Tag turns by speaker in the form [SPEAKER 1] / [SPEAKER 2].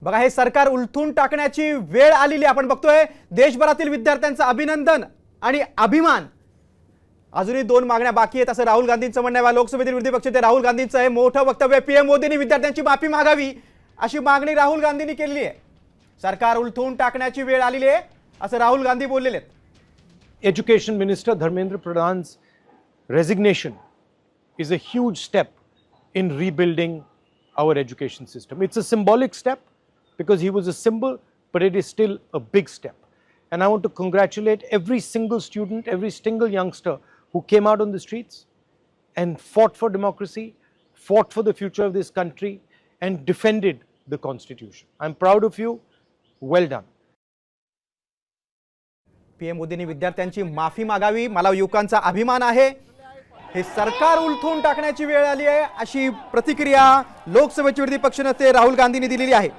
[SPEAKER 1] बघा, हे सरकार उलथून टाकण्याची वेळ आलेली आपण बघतोय। देशभरातील विद्यार्थ्यांचं अभिनंदन आणि अभिमान। अजूनही दोन मागण्या बाकी आहेत असं राहुल गांधींचं म्हणणं आहे। लोकसभेतील विरोधी पक्षनेते राहुल गांधींचं हे मोठं वक्तव्य, पीएम मोदींनी विद्यार्थ्यांची माफी मागावी अशी मागणी राहुल गांधींनी केली आहे। सरकार उलथून टाकण्याची वेळ आलेली आहे असं राहुल गांधी बोललेले आहेत।
[SPEAKER 2] Education Minister Dharmendra Pradhan's resignation is a huge step in rebuilding our education system. It's a symbolic step because he was a symbol, but it is still a big step. And I want to congratulate every single student, every single youngster who came out on the streets and fought for democracy, fought for the future of this country, and defended the Constitution. I'm proud of you. Well done.
[SPEAKER 1] PM मोदींनी विद्यार्थ्यांची माफी मागावी, मला युवकांचा अभिमान आहे। हे सरकार उलथून टाकण्याची वेळ आली आहे अशी प्रतिक्रिया लोकसभेचे विरोधी पक्षनेते राहुल गांधींनी दिलेली आहे।